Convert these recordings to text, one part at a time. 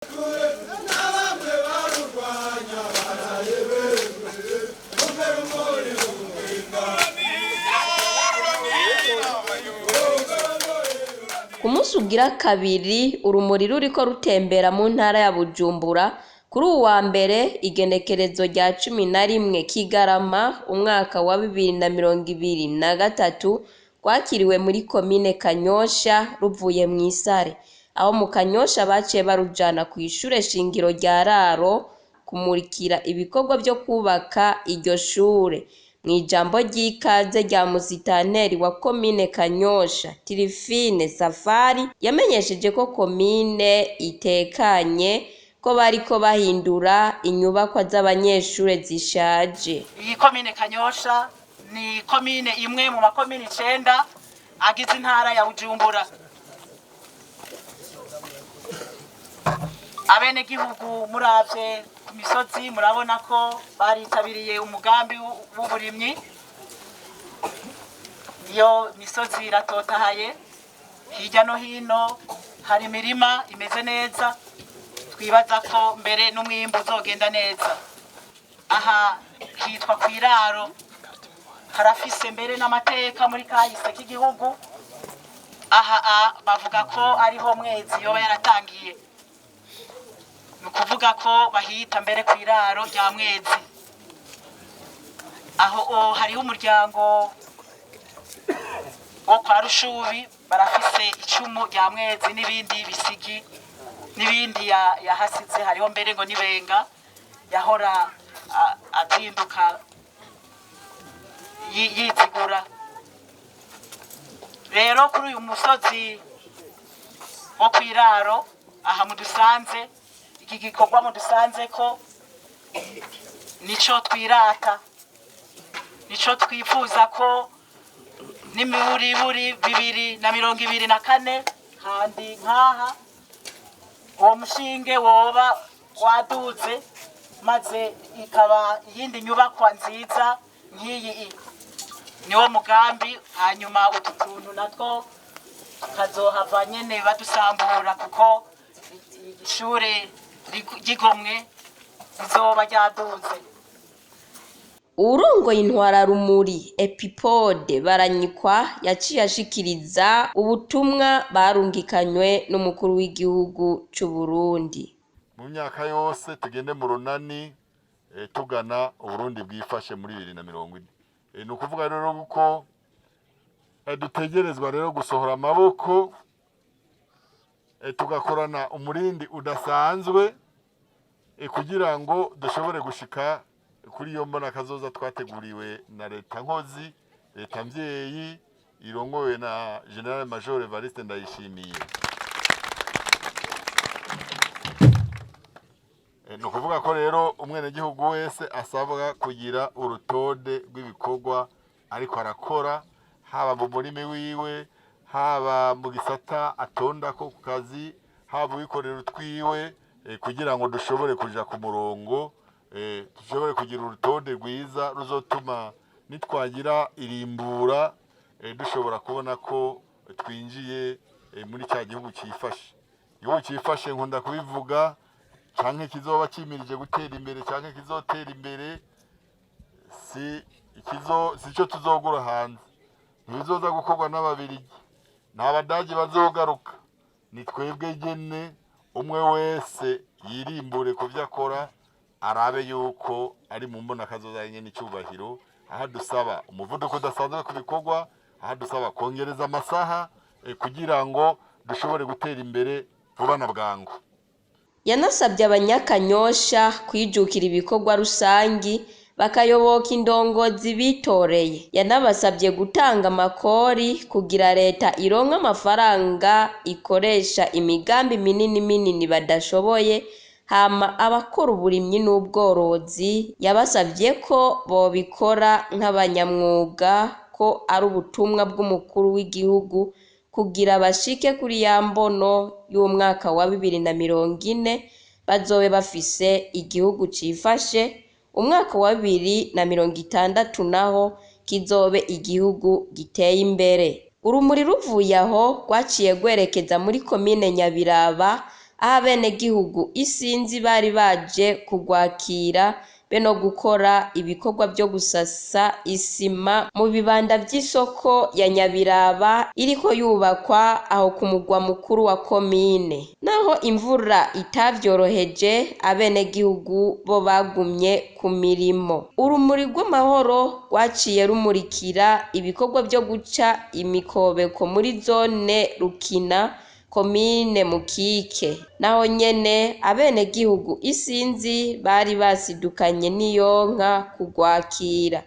Ku munsi ugira kabiri urumuri ruriko rutembera mu ntara ya Bujumbura kuri uwu wa mbere igenekerezo rya 11 Kigarama umwaka wa 2023 rwakiriwe muri komine Kanyosha ruvuye mw'Isare aho mu Kanyosha baciye barujana kw'ishure shingiro rya Raro kumurikira ibikorwa vyo kubaka iryo shure. Mw'ijambo ry'ikaze rya musitanteri wa komine Kanyosha Tirifine Safari yamenyesheje ko komine itekanye ko bariko bahindura inyubakwa z'abanyeshure zishaje. Iyi komine Kanyosha ni komine imwe mu makomine 9 agize intara ya Bujumbura. Abene gihugu muravye ku misozi murabona ko baritabiriye umugambi w'uburimyi. Iyo misozi iratotahaye hirya no hino hari imirima imeze neza twibaza ko mbere n'umwimbu uzogenda neza. Aha hitwa kw'Iraro harafise mbere n'amateka muri kahise k'igihugu. Aha bavuga ko ariho Mwezi yoba yaratangiye. Nukuvuga ko bahita mbere kw'Iraro rya Mwezi. Aho hariho umuryango wo kwa Rushubi barafise icumu rya Mwezi n'ibindi bisigi n'ibindi yahasize. Hariho mbere ngo nibenga yahora azinduka yizigura. Rero kuri uyu musozi wo kw'Iraro aha mudusanze iki gikorwa mudusanze ko nico twirata, nico twifuza ko n'imiburiburi 2024 handi nkaha uwo mushinge woba waduze maze ikaba iyindi nyubakwa nziza nk'iyi. Niwo mugambi hanyuma utu tuntu natwo tukazohava nyene badusambura kuko ishure rigomwe rizoba ryaduze. Uwurongoye intwararumuri Epipode Baranyikwa yaciye ashikiriza ubutumwa barungikanywe n'umukuru w'igihugu c'u Burundi. Mu myaka yose tugende mu runani tugana Uburundi bwifashe muri 2040. Ni ukuvuga rero ko dutegerezwa rero gusohora amaboko tugakorana umurindi udasanzwe kugira ngo dushobore gushika kuri iyo mbona kazoza twateguriwe na leta nkozi, leta mvyeyi irongowe na General Major Evariste Ndayishimiye. Ni ukuvuga ko rero umwenegihugu wese asabwa kugira urutonde rw'ibikorwa ariko arakora, haba mu murimi wiwe, haba mu gisata atondako ku kazi, haba uwikorera utwiwe, kugira ngo dushobore kuja ku murongo, dushobore kugira urutonde rwiza ruzotuma nitwagira irimbura dushobora kubona ko twinjiye muri cya gihugu cifashe. Igihugu cifashe nkunda kubivuga canke kizoba cimirije gutera imbere canke kizotera imbere sico tuzogura hanze, ntibizoza gukorwa n'Ababirigi, nta Badagi bazogaruka, ni twebwe nyene umwe wese yirimbure ku vyo akora arabe yuko ari mu mbona kazoza nyene icubahiro. Aha dusaba umuvuduko udasanzwe ku bikorwa, aha dusaba kongereza amasaha kugira ngo dushobore gutera imbere vuba na bwangu. Yanasabye abanyakanyosha kwijukira ibikorwa rusangi bakayoboka indongozi bitoreye. Yanabasabye gutanga amakori kugira leta ironka amafaranga ikoresha imigambi minini badashoboye. Hama abakora uburimyi n'ubworozi yabasabye ko bobikora nk'abanyamwuga, ko ari ubutumwa bw'umukuru w'igihugu kugira bashike kuri ya mbono y'umwaka wa 2040 bazobe bafise igihugu cifashe, umwaka wa 2060 naho kizobe igihugu giteye imbere. Urumuri ruvuye aho rwaciye rwerekeza muri komine Nyabiraba aho abenegihugu isinzi bari baje kugwakira be no gukora ibikorwa byo gusasa isima mu bibanda by'isoko ya Nyabiraba iriko yubakwa aho ku mugwa mukuru wa komine. Naho imvura itavyoroheje, abenegihugu bo bagumye ku mirimo. Urumuri rw'amahoro rwaciye rumurikira ibikorwa byo guca imikobeko muri zone Rukina komine Mukike. Naho nyene abenegihugu isinzi bari basidukanye n'iyonka kugwakira.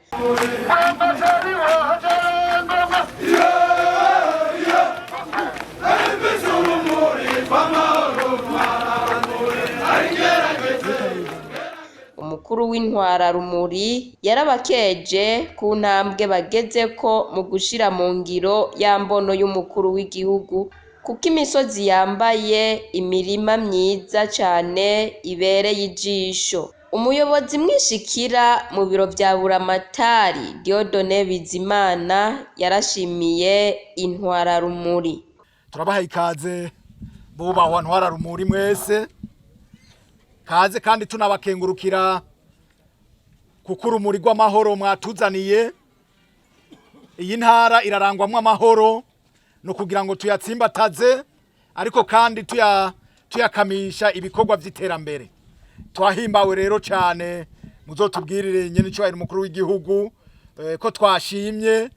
Umukuru w'intwara rumuri yarabakeje ku ntambwe bagezeko mu gushira mu ngiro ya mbono y'umukuru w'igihugu, kuko imisozi yambaye imirima myiza cane ibereye ijisho. Umuyobozi mwishikira mu biro vya Buramatari Dieudonné Bizimana yarashimiye intwara rumuri. Turabahaye ikaze bubahwa ntwara rumuri mwese, kaze kandi tunabakengurukira kuko urumuri rw'amahoro mwatuzaniye. Iyi ntara irarangwamwo amahoro, no kugira ngo tuyatsimbataze ariko kandi tuyakamisha ibikorwa vy'iterambere. Twahimbawe rero cyane, muzotubwirire nyene icyo umukuru w'igihugu ko twashimye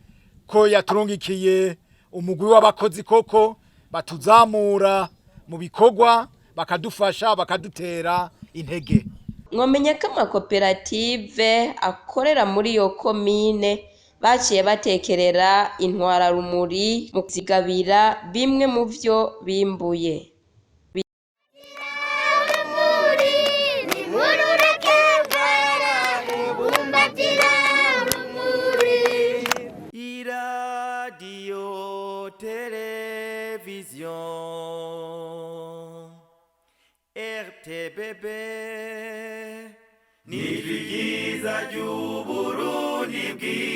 ko yaturungikiye umugwi w'abakozi koko batuzamura mu bikorwa, bakadufasha, bakadutera intege. Mwomenye ko amakoperative akorera muri iyo komine baciye batekerera intwara rumuri mu kuzigabira bimwe mu vyo bimbuye. Radio Television RTBB ni vyiza ry'Uburundi bwiza.